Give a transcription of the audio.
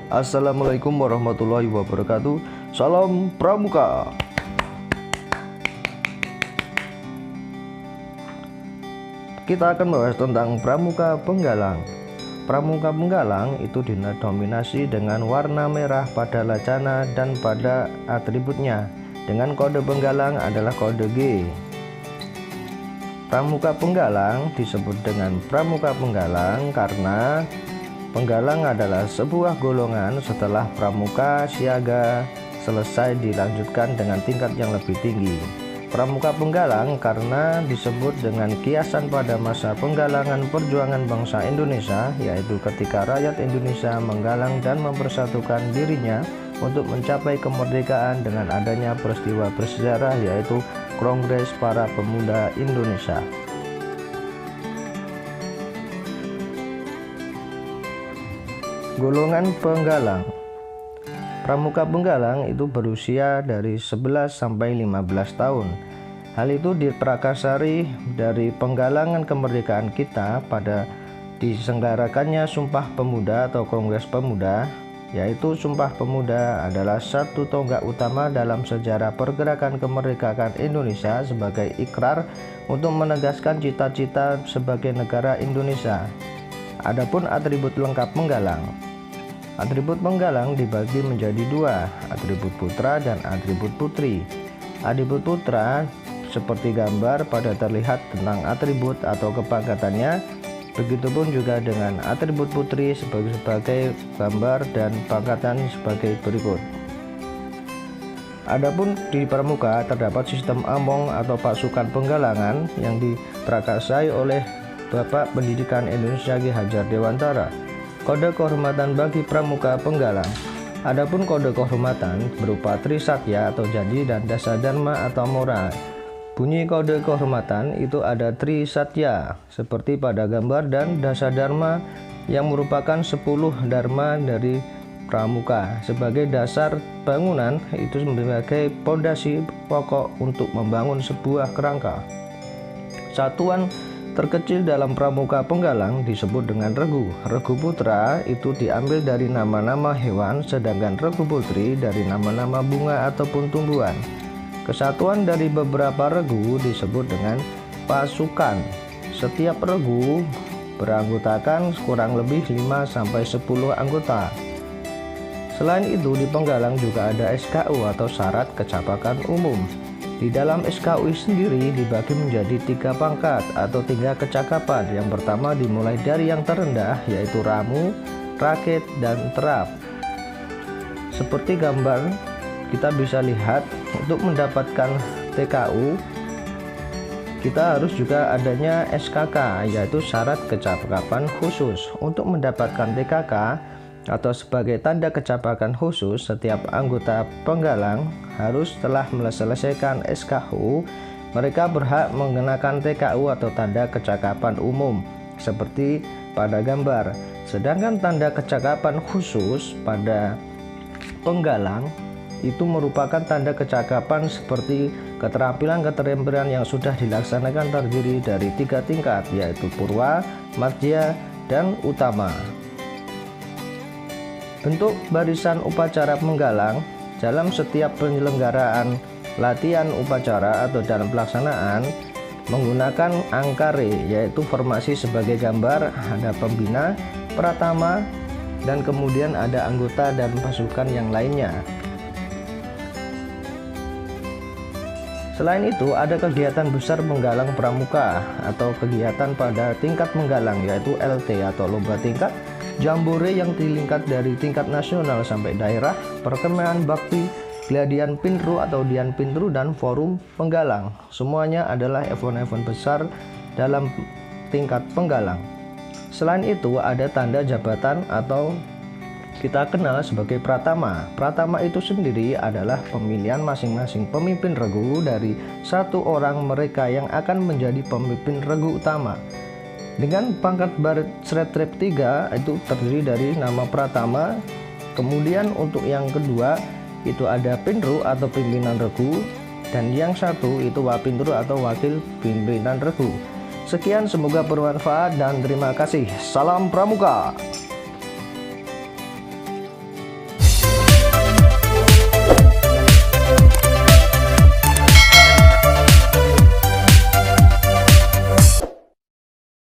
Assalamualaikum warahmatullahi wabarakatuh. Salam Pramuka. Kita akan membahas tentang Pramuka Penggalang. Pramuka Penggalang itu didominasi dengan warna merah pada lacana dan pada atributnya, dengan kode penggalang adalah kode G. Pramuka Penggalang disebut dengan Pramuka Penggalang karena penggalang adalah sebuah golongan setelah pramuka siaga selesai dilanjutkan dengan tingkat yang lebih tinggi. Pramuka Penggalang karena disebut dengan kiasan pada masa penggalangan perjuangan bangsa Indonesia, yaitu ketika rakyat Indonesia menggalang dan mempersatukan dirinya untuk mencapai kemerdekaan dengan adanya peristiwa bersejarah, yaitu Kongres Para Pemuda Indonesia. Golongan penggalang. Pramuka Penggalang itu berusia dari 11 sampai 15 tahun. Hal itu diprakarsari dari penggalangan kemerdekaan kita pada diselenggarakannya Sumpah Pemuda atau Kongres Pemuda, yaitu Sumpah Pemuda adalah satu tonggak utama dalam sejarah pergerakan kemerdekaan Indonesia sebagai ikrar untuk menegaskan cita-cita sebagai negara Indonesia. Adapun atribut lengkap penggalang. Atribut penggalang dibagi menjadi dua, atribut putra dan atribut putri. Atribut putra seperti gambar pada terlihat tentang atribut atau kepangkatannya, begitupun juga dengan atribut putri sebagai gambar dan pangkatan sebagai berikut. Adapun di pramuka terdapat sistem among atau pasukan penggalangan yang diprakarsai oleh Bapak Pendidikan Indonesia Ki Hajar Dewantara. Kode kehormatan bagi pramuka penggalang. Adapun kode kehormatan berupa Trisatya atau janji dan Dasadharma atau moral. Bunyi kode kehormatan itu ada Trisatya seperti pada gambar dan Dasadharma yang merupakan 10 dharma dari pramuka sebagai dasar bangunan, itu sebagai pondasi pokok untuk membangun sebuah kerangka. Satuan terkecil dalam pramuka penggalang disebut dengan regu. Regu putra itu diambil dari nama-nama hewan, sedangkan regu putri dari nama-nama bunga ataupun tumbuhan. Kesatuan dari beberapa regu disebut dengan pasukan. Setiap regu beranggotakan kurang lebih 5-10 anggota. Selain itu, di penggalang juga ada SKU atau syarat kecapakan umum. Di dalam SKU sendiri dibagi menjadi 3 pangkat atau 3 kecakapan. Yang pertama dimulai dari yang terendah, yaitu ramu, rakit, dan terap. Seperti gambar kita bisa lihat, untuk mendapatkan TKU kita harus juga adanya SKK, yaitu syarat kecakapan khusus. Untuk mendapatkan TKK atau sebagai tanda kecakapan khusus, setiap anggota penggalang harus telah menyelesaikan SKU. Mereka berhak mengenakan TKU atau tanda kecakapan umum seperti pada gambar. Sedangkan tanda kecakapan khusus pada penggalang itu merupakan tanda kecakapan seperti keterampilan yang sudah dilaksanakan, terdiri dari 3 tingkat, yaitu purwa, madya, dan utama. Bentuk barisan upacara penggalang dalam setiap penyelenggaraan latihan upacara atau dalam pelaksanaan menggunakan angkare, yaitu formasi sebagai gambar, ada pembina, pratama, dan kemudian ada anggota dan pasukan yang lainnya. Selain itu, ada kegiatan besar penggalang pramuka atau kegiatan pada tingkat penggalang, yaitu LT atau lomba tingkat, jambore yang dilingkat dari tingkat nasional sampai daerah, perkemahan bakti, gladian pinru atau dian pinru, dan forum penggalang. Semuanya adalah event-event besar dalam tingkat penggalang. Selain itu, ada tanda jabatan atau kita kenal sebagai pratama. Pratama itu sendiri adalah pemilihan masing-masing pemimpin regu dari 1 orang mereka yang akan menjadi pemimpin regu utama. Dengan pangkat Baret-Sretrep 3 itu terdiri dari nama pratama. Kemudian untuk yang kedua itu ada pinru atau pimpinan regu, dan yang satu itu wapinru atau wakil pimpinan regu. Sekian, semoga bermanfaat dan terima kasih. Salam Pramuka.